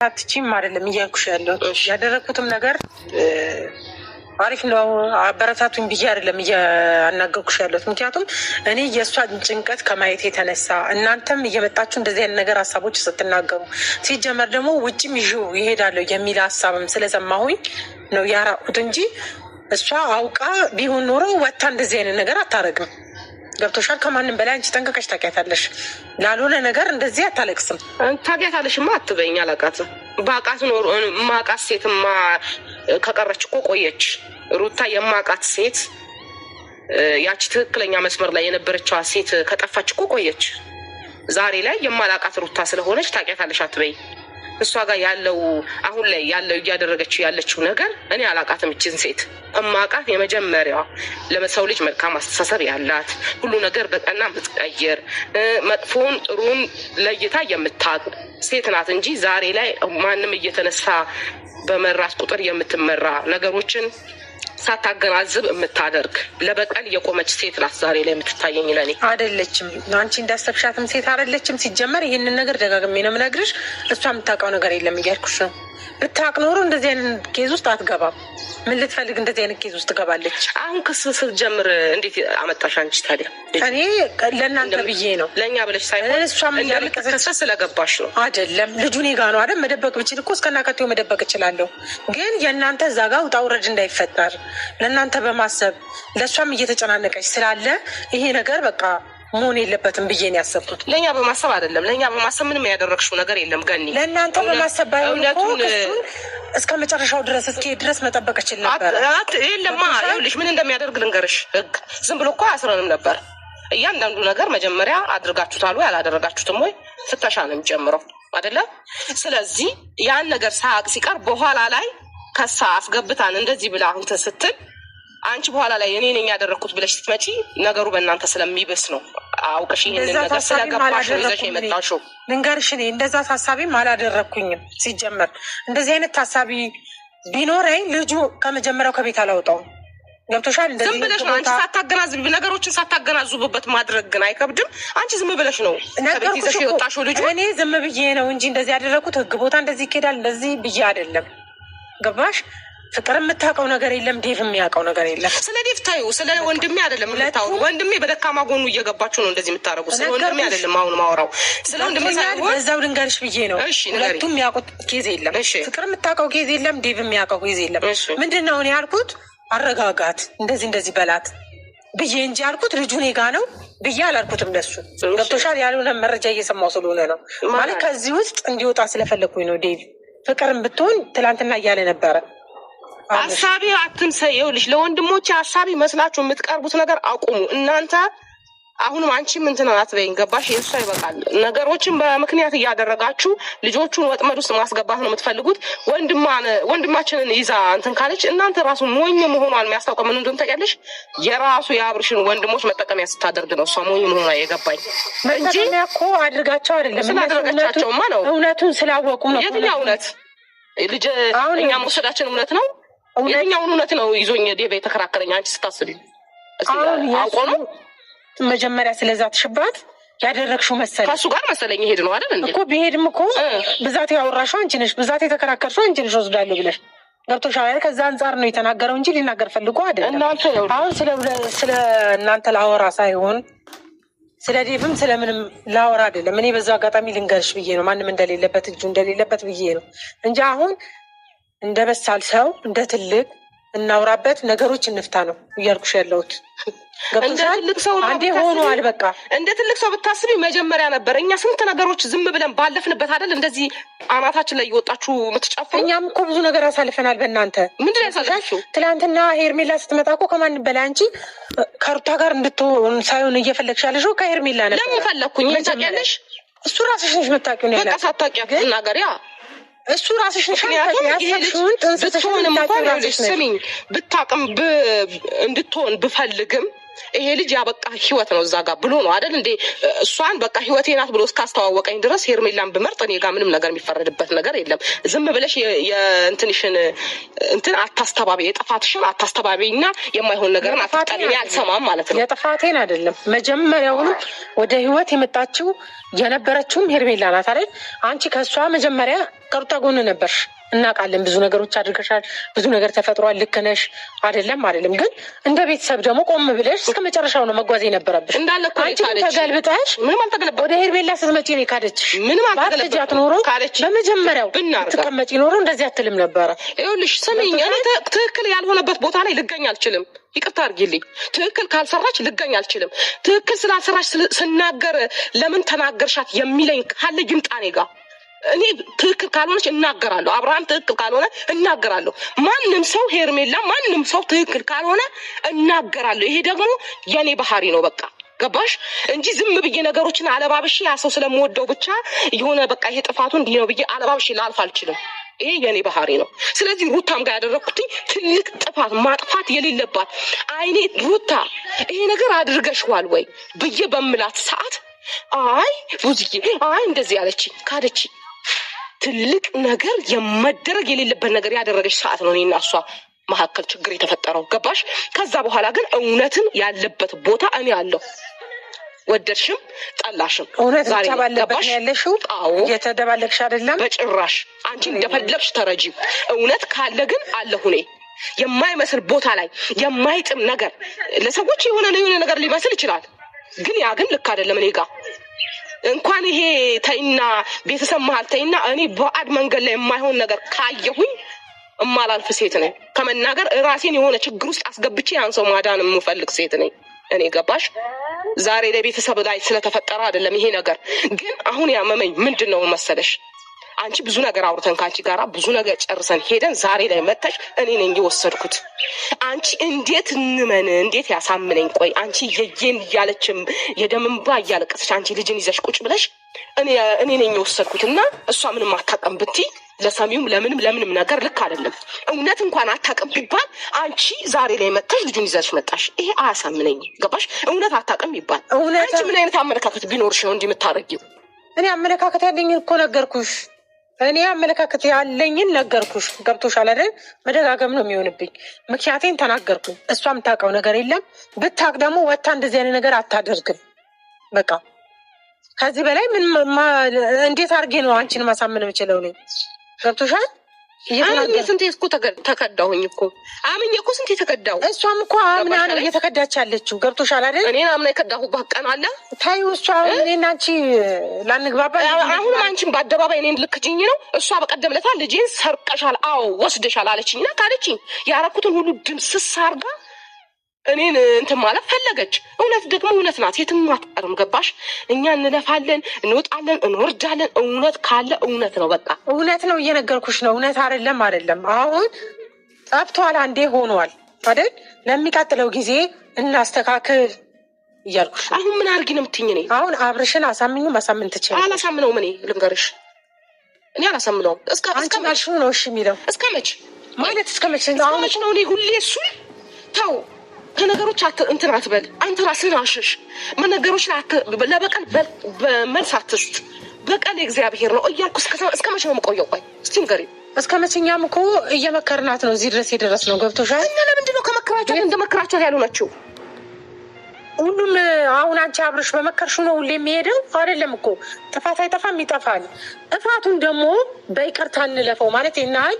አትችይም አይደለም እያልኩሽ ያለው ያደረኩትም ነገር አሪፍ ነው። አበረታቱኝ ብዬ አይደለም እያናገርኩሽ ያለሁት። ምክንያቱም እኔ የእሷን ጭንቀት ከማየት የተነሳ እናንተም እየመጣችሁ እንደዚህ አይነት ነገር ሀሳቦች ስትናገሩ ሲጀመር ደግሞ ውጭም ይዤው ይሄዳለሁ የሚል ሀሳብም ስለሰማሁኝ ነው ያራቁት እንጂ እሷ አውቃ ቢሆን ኖሮ ወጥታ እንደዚህ አይነት ነገር አታረግም። ገብቶሻል? ከማንም በላይ አንቺ ጠንቀቀሽ ታውቂያታለሽ። ላልሆነ ነገር እንደዚህ አታለቅስም። ታውቂያታለሽማ አትበይኝ። አላውቃትም። በአውቃት ኖሮ ማውቃት ሴትማ ከቀረች እኮ ቆየች። ሩታ የማውቃት ሴት ያቺ ትክክለኛ መስመር ላይ የነበረችዋ ሴት ከጠፋች እኮ ቆየች። ዛሬ ላይ የማላውቃት ሩታ ስለሆነች ታውቂያታለሽ አትበይኝ። እሷ ጋር ያለው አሁን ላይ ያለው እያደረገችው ያለችው ነገር እኔ አላውቃትም። እችን ሴት እማውቃት የመጀመሪያዋ ለሰው ልጅ መልካም አስተሳሰብ ያላት ሁሉ ነገር በቀና የምትቀይር መጥፎን ጥሩን ለይታ የምታውቅ ሴት ናት እንጂ ዛሬ ላይ ማንም እየተነሳ በመራት ቁጥር የምትመራ ነገሮችን ሳታገናዝብ የምታደርግ ለበቀል የቆመች ሴት ናት ዛሬ ላይ የምትታየኝ። ለኔ አይደለችም። አንቺ እንዳሰብሻትም ሴት አይደለችም። ሲጀመር ይህንን ነገር ደጋግሜ ነው የምነግርሽ። እሷ የምታውቀው ነገር የለም እያልኩሽ ነው። ብታውቅ ኖሮ እንደዚህ አይነት ኬዝ ውስጥ አትገባም። ምን ልትፈልግ እንደዚህ አይነት ኬዝ ውስጥ ትገባለች? አሁን ክስ ስትጀምር እንዴት አመጣሽ አንቺ ታዲያ? እኔ ለእናንተ ብዬ ነው፣ ለእኛ ብለሽ ሳይሆን እሷም እንዳልከሰስ ስለገባሽ ነው። አይደለም ልጁ እኔ ጋ ነው አይደል? መደበቅ ብችል እኮ እስከናካቴው መደበቅ እችላለሁ። ግን የእናንተ እዛ ጋ ውጣ ውረድ እንዳይፈጠር ለእናንተ በማሰብ ለእሷም እየተጨናነቀች ስላለ ይሄ ነገር በቃ መሆን የለበትም ብዬ ነው ያሰብኩት። ለእኛ በማሰብ አይደለም። ለእኛ በማሰብ ምንም ያደረግሽው ነገር የለም ገኒ። ለእናንተ በማሰብ ባይሆን እኮ ክሱን እስከ መጨረሻው ድረስ እስኪሄድ ድረስ መጠበቅ እችል ነበር። የለማ ይኸውልሽ ምን እንደሚያደርግ ልንገርሽ። ህግ ዝም ብሎ እኮ አያስረንም ነበር። እያንዳንዱ ነገር መጀመሪያ አድርጋችሁታል ወይ አላደረጋችሁትም ወይ ፍተሻ ነው የሚጨምረው አይደለም። ስለዚህ ያን ነገር ሳያቅ ሲቀር በኋላ ላይ ከሳ አስገብታን እንደዚህ ብላ አሁን ስትል አንቺ በኋላ ላይ እኔ ነኝ ያደረኩት ብለሽ ስትመጪ ነገሩ በእናንተ ስለሚበስ ነው። አውቀሽ ይሄንን ነገር ስለገባሽ ነው ይዘሽ የመጣሽው። ልንገርሽ እኔ እንደዛ ታሳቢም አላደረኩኝም። ሲጀመር እንደዚህ አይነት ታሳቢ ቢኖረኝ ልጁ ከመጀመሪያው ከቤት አላወጣውም። ገብቶሻል? ዝም ብለሽ ነው አንቺ ሳታገናዝብ ነገሮችን ሳታገናዝቡበት ማድረግ ግን አይከብድም? አንቺ ዝም ብለሽ ነው ከቤት ይዘሽ የወጣሽው ልጁ። እኔ ዝም ብዬ ነው እንጂ እንደዚህ ያደረኩት ህግ ቦታ እንደዚህ ይኬዳል እንደዚህ ብዬ አይደለም። ገባሽ? ፍቅር የምታውቀው ነገር የለም፣ ዴቭ የሚያውቀው ነገር የለም። ስለ ዴቭ ታዩ፣ ስለ ወንድሜ አይደለም የምታወሩ። ወንድሜ በደካማ ጎኑ እየገባችሁ ነው እንደዚህ የምታደርጉ። ስለ ወንድሜ አይደለም አሁን ማውራው፣ ስለ ወንድሜ ሳይሆን በዛው ልንገርሽ ብዬ ነው። ሁለቱም የሚያውቁት ኬዝ የለም። ፍቅር የምታውቀው ኬዝ የለም፣ ዴቭ የሚያውቀው ኬዝ የለም። ምንድን ነው እኔ ያልኩት? አረጋጋት፣ እንደዚህ እንደዚህ በላት ብዬ እንጂ ያልኩት ልጁ እኔ ጋ ነው ብዬ አላልኩትም። ለሱ ገብቶሻል? ያልሆነ መረጃ እየሰማው ስለሆነ ነው ማለት ከዚህ ውስጥ እንዲወጣ ስለፈለግኩኝ ነው። ዴቭ ፍቅርም ብትሆን ትላንትና እያለ ነበረ አሳቢ አትምሰይ። ይኸውልሽ ለወንድሞቼ አሳቢ መስላችሁ የምትቀርቡት ነገር አቁሙ እናንተ። አሁንም አንቺም እንትን አትበይኝ። ገባሽ? የእሷ ይበቃል። ነገሮችን በምክንያት እያደረጋችሁ ልጆቹን ወጥመድ ውስጥ ማስገባት ነው የምትፈልጉት። ወንድማችንን ይዛ እንትን ካለች እናንተ ራሱ ሞኝ መሆኗን የሚያስታውቀው ምን እንደሆነ ታውቂያለሽ? የራሱ የአብርሽን ወንድሞች መጠቀሚያ ስታደርግ ነው እሷ ሞኝ መሆኗ የገባኝ እንጂ እኮ አድርጋቸው አይደለም። ስላደረገቻቸውማ ነው። እውነቱን ስላወቁ ነው። የትኛው እውነት? ልጅ እኛ መውሰዳችን እውነት ነው? የትኛውን እውነት ነው ይዞኝ ዴቭ የተከራከረኝ? አንቺ ስታስቢ አውቆ ነው መጀመሪያ ስለዛትሽባት ያደረግሽው መሰለኝ። ከሱ ጋር መሰለኝ ይሄድ ነው አይደል እንዴ? እኮ ቢሄድም እኮ ብዛት ያወራሽው አንቺ ነሽ፣ ብዛት የተከራከርሽው አንቺ ነሽ ወስዳለሁ ብለሽ ገብቶሻል። ከዛ አንጻር ነው የተናገረው እንጂ ሊናገር ፈልጎ አይደለም። አሁን ስለ እናንተ ላወራ ሳይሆን ስለ ዴቭም ስለምንም ላወራ አይደለም። እኔ በዛ አጋጣሚ ልንገርሽ ብዬ ነው፣ ማንም እንደሌለበት እጁ እንደሌለበት ብዬ ነው እንጂ አሁን እንደ በሳል ሰው እንደ ትልቅ እናውራበት፣ ነገሮች እንፍታ ነው እያልኩሽ ያለሁት። እንደ ትልቅ ሰው አንዴ ሆኗል። በቃ እንደ ትልቅ ሰው ብታስቢ መጀመሪያ ነበር። እኛ ስንት ነገሮች ዝም ብለን ባለፍንበት አይደል እንደዚህ አናታችን ላይ እየወጣችሁ የምትጫፈሩ። እኛም እኮ ብዙ ነገር አሳልፈናል በእናንተ። ምንድን ያሳልፈሽው? ትናንትና ሄርሜላ ስትመጣ እኮ ከማንም በላይ አንቺ ከሩታ ጋር እንድትሆን ሳይሆን እየፈለግሽ ያለሽው ከሄርሜላ ነበር። ለምን ፈለግኩኝ? ታውቂያለሽ? እሱ ራስሽ ነሽ የምታውቂው ነው። በቃ ሳታውቂያት ትናገሪያ እሱ ራስሽ ነሽ። ብትሆንም እንኳን ስሚኝ፣ ብታቅም እንድትሆን ብፈልግም ይሄ ልጅ ያበቃ ህይወት ነው እዛ ጋር ብሎ ነው አይደል እንዴ? እሷን በቃ ህይወቴ ናት ብሎ እስካስተዋወቀኝ ድረስ ሄርሜላን ብመርጥ እኔ ጋር ምንም ነገር የሚፈረድበት ነገር የለም። ዝም ብለሽ የእንትንሽን እንትን አታስተባቢ፣ የጥፋትሽን አታስተባቢና የማይሆን ነገርን አትጣልኝ። አልሰማም ማለት ነው። የጥፋቴን አይደለም መጀመሪያውንም ወደ ህይወት የመጣችው የነበረችውም ሄርሜላ ናት አይደል? አንቺ ከእሷ መጀመሪያ ከሩታ ጎን ነበርሽ እናውቃለን። ብዙ ነገሮች አድርገሻል። ብዙ ነገር ተፈጥሯል። ልክ ነሽ። አይደለም ግን እንደ ቤተሰብ ደግሞ ቆም ብለሽ እስከ መጨረሻው ነው መጓዝ የነበረብሽ። እንዳለ እኮ ተገልብጠሽ ምንም አልተገለበጠ ወደ ሄርሜላ ስትመጪ ነው ካደችሽ። ምንም አልተገለበጠ ኖሮ በመጀመሪያው ትቀመጪ ኖሮ እንደዚህ አትልም ነበረ። ይኸውልሽ ስሚኝ፣ እኔ ትክክል ያልሆነበት ቦታ ላይ ልገኝ አልችልም። ይቅርታ አድርጊልኝ። ትክክል ካልሰራች ልገኝ አልችልም። ትክክል ስላልሰራች ስናገር ለምን ተናገርሻት የሚለኝ ካለ ይምጣ እኔ ጋር። እኔ ትክክል ካልሆነች እናገራለሁ። አብርሃም ትክክል ካልሆነ እናገራለሁ። ማንም ሰው ሄርሜላ፣ ማንም ሰው ትክክል ካልሆነ እናገራለሁ። ይሄ ደግሞ የኔ ባህሪ ነው። በቃ ገባሽ? እንጂ ዝም ብዬ ነገሮችን አለባብሼ ያ ሰው ስለምወደው ብቻ የሆነ በቃ ይሄ ጥፋቱ እንዲህ ነው ብዬ አለባብሼ ላልፍ አልችልም። ይሄ የኔ ባህሪ ነው። ስለዚህ ሩታም ጋር ያደረኩትኝ ትልቅ ጥፋት ማጥፋት የሌለባት አይኔ ሩታ ይሄ ነገር አድርገሽዋል ወይ ብዬ በምላት ሰዓት አይ ሩዝዬ አይ እንደዚህ ያለችኝ ካደችኝ። ትልቅ ነገር የመደረግ የሌለበት ነገር ያደረገች ሰዓት ነው እኔና እሷ መካከል ችግር የተፈጠረው። ገባሽ? ከዛ በኋላ ግን እውነትን ያለበት ቦታ እኔ አለሁ። ወደድሽም ጠላሽም እውነት ባለበት ያለሽው። አዎ እየተደባለቅሽ አይደለም በጭራሽ። አንቺ እንደፈለግሽ ተረጂ። እውነት ካለ ግን አለሁ እኔ። የማይመስል ቦታ ላይ የማይጥም ነገር ለሰዎች የሆነ ነገር ሊመስል ይችላል፣ ግን ያ ግን ልክ አይደለም። እኔ ጋር እንኳን ይሄ ተይና ቤተሰብ መሀል ተይና እኔ በአድ መንገድ ላይ የማይሆን ነገር ካየሁኝ እማላልፍ ሴት ነኝ። ከመናገር ራሴን የሆነ ችግር ውስጥ አስገብቼ ያን ሰው ማዳን የምፈልግ ሴት ነኝ እኔ። ገባሽ? ዛሬ ለቤተሰብ ላይ ስለተፈጠረ አይደለም ይሄ ነገር። ግን አሁን ያመመኝ ምንድን ነው መሰለሽ? አንቺ ብዙ ነገር አውርተን ከአንቺ ጋራ ብዙ ነገር ጨርሰን ሄደን ዛሬ ላይ መጥተሽ እኔ ነኝ የወሰድኩት። አንቺ እንዴት እንመን? እንዴት ያሳምነኝ? ቆይ አንቺ የየን እያለችም የደምንባ እያለቀሰች አንቺ ልጅን ይዘሽ ቁጭ ብለሽ እኔ ነኝ የወሰድኩት እና እሷ ምንም አታውቅም ብትይ ለሰሚውም ለምንም ነገር ልክ አይደለም። እውነት እንኳን አታውቅም ቢባል አንቺ ዛሬ ላይ መጥተሽ ልጁን ይዘሽ መጣሽ። ይሄ አያሳምነኝም። ገባሽ? እውነት አታውቅም ይባል። አንቺ ምን አይነት አመለካከት ቢኖርሽ ነው እንዲህ የምታረጊው? እኔ አመለካከት ያለኝን እኮ ነገርኩሽ። እኔ አመለካከት ያለኝን ነገርኩሽ። ገብቶሻል አይደል? መደጋገም ነው የሚሆንብኝ። ምክንያቴን ተናገርኩኝ። እሷ የምታውቀው ነገር የለም። ብታውቅ ደግሞ ወታ እንደዚህ አይነት ነገር አታደርግም። በቃ ከዚህ በላይ ምን እንዴት አድርጌ ነው አንቺን ማሳመን የምችለው? እኔ ገብቶሻል? አምኜ ስንቴ እኮ ተከዳሁኝ እኮ አምኜ እኮ ስንቴ ተከዳሁ። እሷም እኮ አምና ነው እየተከዳች ያለችው። ገብቶሻል አይደል? እኔን አምና የከዳሁባት ቀን አለ። ታዩ እሷ እኔና አንቺ ላንግባባ። አሁንም አንቺን በአደባባይ እኔን ልክጅኝ ነው። እሷ በቀደም ለታ ልጄን ሰርቀሻል፣ አዎ ወስደሻል አለችኝና ካለችኝ ያረኩትን ሁሉ ድምስስ አድርጋ እኔን እንትን ማለት ፈለገች። እውነት ደግሞ እውነት ናት፣ የትም አትቀርም። ገባሽ? እኛ እንለፋለን፣ እንወጣለን፣ እንወርዳለን። እውነት ካለ እውነት ነው። በቃ እውነት ነው። እየነገርኩሽ ነው። እውነት አይደለም። አሁን ጠፍቷል፣ አንዴ ሆኗል አይደል? ለሚቀጥለው ጊዜ እናስተካክል እያልኩሽ። አሁን ምን አድርጊ ነው የምትይኝ? እኔ አሁን አብርሽን አሳምኙ ማሳመን ትችላለሽ። አላሳምነውም። እኔ ልንገርሽ፣ እኔ አላሳምነውም። እስከ መች ነው እሺ የሚለው? እስከ መች ማለት እስከ መች ነው? እኔ ሁሌ እሱ ተው ከነገሮች እንትን አትበል። አንተ ራስህን አሸሽ። ነገሮች ለበቀል መልስ አትስጥ። በቀል የእግዚአብሔር ነው እያልኩ እስከ መቼ ነው የምቆየው? ቆይ እስቲ ንገሪኝ። እስከ መቼኛም እኮ እየመከርናት ነው እዚህ ድረስ የደረስ ነው። ገብቶሻል? እና ለምንድን ነው ከመከራቸው እንደመከራቸው ያሉ ናቸው ሁሉም? አሁን አንቺ አብርሽ በመከርሹ ነው ሁሌ የሚሄደው አይደለም እኮ። ጥፋት አይጠፋም፣ ይጠፋል። ጥፋቱን ደግሞ በይቅርታ እንለፈው ማለት ይናል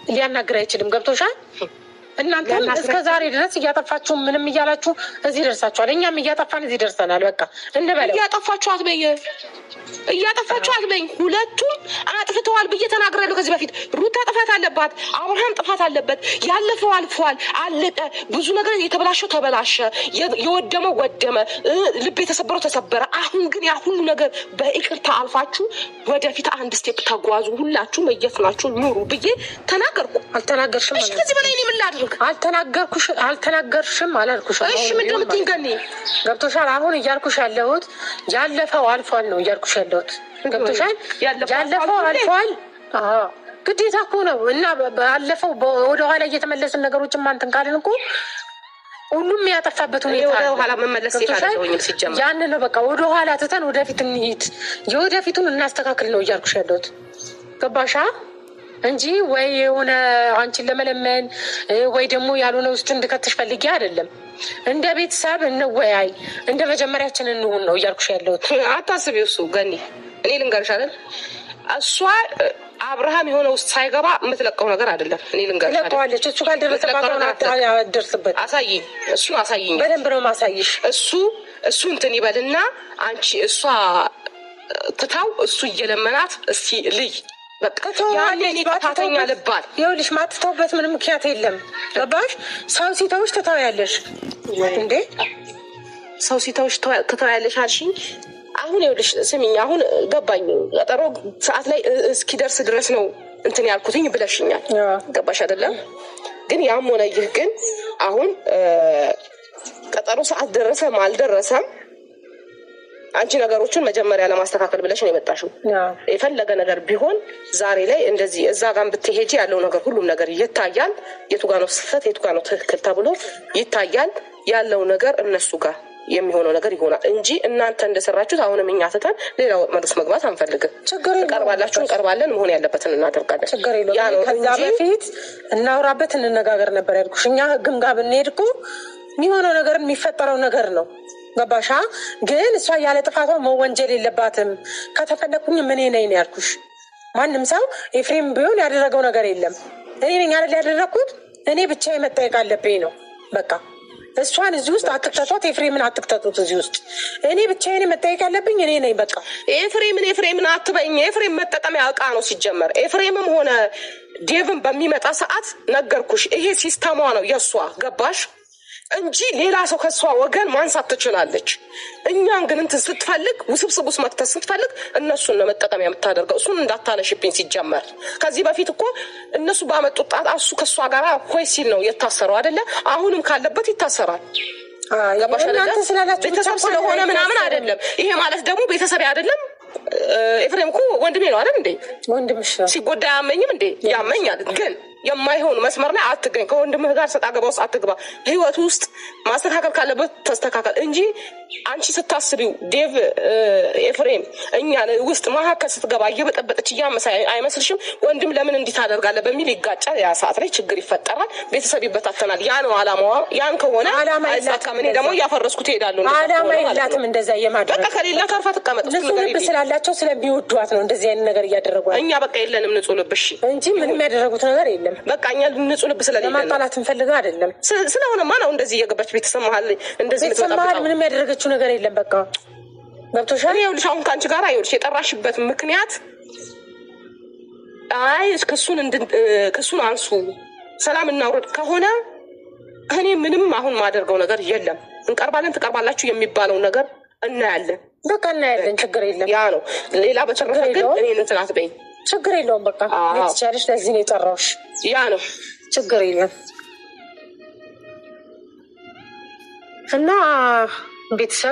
ሊያናግር አይችልም። ገብቶሻል? እናንተም እስከ ዛሬ ድረስ እያጠፋችሁ ምንም እያላችሁ እዚህ ደርሳችኋል። እኛም እያጠፋን እዚህ ደርሰናል። በቃ እንበለው። እያጠፋችሁ አትበይኝ። ሁለቱም አጥፍተዋል ብዬ ተናግሬያለሁ ከዚህ በፊት። ሩታ ጥፋት አለባት፣ አብርሃም ጥፋት አለበት። ያለፈው አልፏል፣ አለቀ። ብዙ ነገር የተበላሸው ተበላሸ፣ የወደመው ወደመ፣ ልብ የተሰበረው ተሰበረ። አሁን ግን ያ ሁሉ ነገር በይቅርታ አልፋችሁ ወደፊት አንድ ስቴፕ ተጓዙ፣ ሁላችሁም እየፍናችሁ ኑሩ ብዬ ተናገርኩ። አልተናገርሽም? እሺ ከዚህ በላይ እኔ ምን ላድርግ? አልተናገርሽም አላልኩሽ? እሺ ምንድን ነው የምትይኝ? ገኒ ገብቶሻል? አሁን እያልኩሽ ያለሁት ያለፈው አልፏል ነው እያልኩሽ ያለሁት። ገብቶሻል? ያለፈው አልፏል። ግዴታ እኮ ነው። እና ባለፈው ወደኋላ እየተመለስን ነገሮችን ማንትን ካልን እኮ ሁሉም ያጠፋበት ሁኔታ ወደ ኋላ መመለስ ሲጀምር ያን ነው። በቃ ወደ ኋላ ትተን ወደፊት እንሂድ፣ የወደፊቱን እናስተካክል ነው እያልኩሽ ያለሁት። ገባሻ? እንጂ ወይ የሆነ አንቺን ለመለመን ወይ ደግሞ ያልሆነ ውስጥ እንድከትሽ ፈልጌ አይደለም። እንደ ቤተሰብ እንወያይ፣ እንደ መጀመሪያችን እንሁን ነው እያልኩሽ ያለሁት። አታስቢው። እሱ ገኒ እኔ ልንገርሽ አይደል፣ እሷ አብርሃም የሆነ ውስጥ ሳይገባ የምትለቀው ነገር አይደለም። እኔ ልንገርሽ ለቀዋለች። እሱ ጋር ደረሰባት አሳይኝ። እሱን አሳይኝ። በደንብ ነው ማሳይሽ። እሱ እንትን ይበልና አንቺ እሷ ትታው እሱ እየለመናት እስቲ ልይ በቃ ያኔ ጥፋተኛ ልባል። ይኸውልሽ ማትተውበት ምንም ምክንያት የለም። ገባሽ? ሰው ሲተውሽ ትተውያለሽ እንዴ? ሰው ሲተውሽ ትተውያለሽ አልሽኝ። አሁን ይኸውልሽ ስሚኝ፣ አሁን ገባኝ። ቀጠሮ ሰዓት ላይ እስኪደርስ ድረስ ነው እንትን ያልኩትኝ ብለሽኛል። ገባሽ አይደለም? ግን ያም ሆነ ይህ ግን አሁን ቀጠሮ ሰዓት ደረሰም አልደረሰም አንቺ ነገሮችን መጀመሪያ ለማስተካከል ብለሽ ነው የመጣሽው። የፈለገ ነገር ቢሆን ዛሬ ላይ እንደዚህ እዛ ጋር ብትሄጂ ያለው ነገር ሁሉም ነገር ይታያል። የቱ ጋር ነው ስህተት የቱ ጋር ነው ትክክል ተብሎ ይታያል። ያለው ነገር እነሱ ጋር የሚሆነው ነገር ይሆናል እንጂ እናንተ እንደሰራችሁት አሁንም እኛ ትተን ሌላ ወጥመድ ውስጥ መግባት አንፈልግም። እንቀርባላችሁ፣ እንቀርባለን፣ መሆን ያለበትን እናደርጋለን። ችግር የለውም። ከዛ በፊት እናውራበት እንነጋገር ነበር ያልኩሽ። እኛ ህግም ጋር ብንሄድ እኮ የሚሆነው ነገር የሚፈጠረው ነገር ነው። ገባሻ? ግን እሷ ያለ ጥፋቷ መወንጀል የለባትም። ከተፈለኩኝ እኔ ነኝ ያልኩሽ። ማንም ሰው ኤፍሬም ቢሆን ያደረገው ነገር የለም። እኔ ነኝ አይደል ያደረኩት። እኔ ብቻ መጠየቅ አለብኝ ነው በቃ። እሷን እዚህ ውስጥ አትክተቷት፣ ኤፍሬምን አትክተቱት እዚህ ውስጥ። እኔ ብቻዬን መጠየቅ ያለብኝ እኔ ነኝ በቃ። ኤፍሬምን አትበይኝ። ኤፍሬም መጠቀሚያ እቃ ነው ሲጀመር። ኤፍሬምም ሆነ ዴቭን በሚመጣ ሰዓት ነገርኩሽ፣ ይሄ ሲስተሟ ነው የእሷ። ገባሽ? እንጂ ሌላ ሰው ከሷ ወገን ማንሳት ትችላለች። እኛን ግን እንትን ስትፈልግ ውስብስብ ውስጥ መክተት ስትፈልግ እነሱን ነው መጠቀሚያ የምታደርገው። እሱን እንዳታነሽብኝ ሲጀመር። ከዚህ በፊት እኮ እነሱ ባመጡት ጣጣ እሱ ከሷ ጋር ሆይ ሲል ነው የታሰረው አይደለ? አሁንም ካለበት ይታሰራል። ቤተሰብ ስለሆነ ምናምን አይደለም። ይሄ ማለት ደግሞ ቤተሰብ አይደለም። ኤፍሬም እኮ ወንድሜ ነው አይደል እንዴ? ወንድምሽ ነው። ሲጎዳ ያመኝም እንዴ? ያመኛል። ግን የማይሆን መስመር ላይ አትገኝ። ከወንድምህ ጋር ሰጣ ገባ ውስጥ አትግባ። ህይወት ውስጥ ማስተካከል ካለበት ተስተካከል እንጂ አንቺ ስታስቢው ዴቭ ኤፍሬም እኛ ውስጥ መካከል ስትገባ እየበጠበጠች እያመሳ አይመስልሽም? ወንድም ለምን እንዲህ ታደርጋለህ በሚል ይጋጫል። ያ ሰዓት ላይ ችግር ይፈጠራል። ቤተሰብ ይበታተናል። ያ ነው አላማዋ። ያን ከሆነ አይሳካም። እኔ ደግሞ እያፈረስኩት እሄዳለሁ። አላማ የላትም እንደዛ የማድረግ በቃ ከሌላ ተርፋ ትቀመጥ። ልብ ስላላቸው ስለሚወዷት ነው እንደዚህ አይነት ነገር እያደረጓት። እኛ በቃ የለንም ንጹህ ልብ እሺ፣ እንጂ ምንም ያደረጉት ነገር የለም። በቃ እኛ ንጹህ ልብ ስለሌለን ለማጣላት እንፈልገው አይደለም። ስለሆነማ ነው እንደዚህ እየገባች ቤተሰብ መሀል እንደዚህ ቤተሰብ ምንም ያደረገችው ነገር የለም። በቃ ገብቶሻል። ይኸውልሽ አሁን ከአንቺ ጋር ይኸውልሽ የጠራሽበት ምክንያት አይ ክሱን አንሱ ሰላም እናውረድ ከሆነ እኔ ምንም አሁን ማደርገው ነገር የለም። እንቀርባለን ትቀርባላችሁ የሚባለው ነገር እናያለን። በቃ እናያለን። ችግር የለም። ያ ነው። ሌላ በተረፈ ግን እኔን እንትን አትበይኝ። ችግር የለውም። በቃ ልትቻለሽ። ለዚህ ነው የጠራሁሽ። ያ ነው። ችግር የለም። እና ቤተሰብ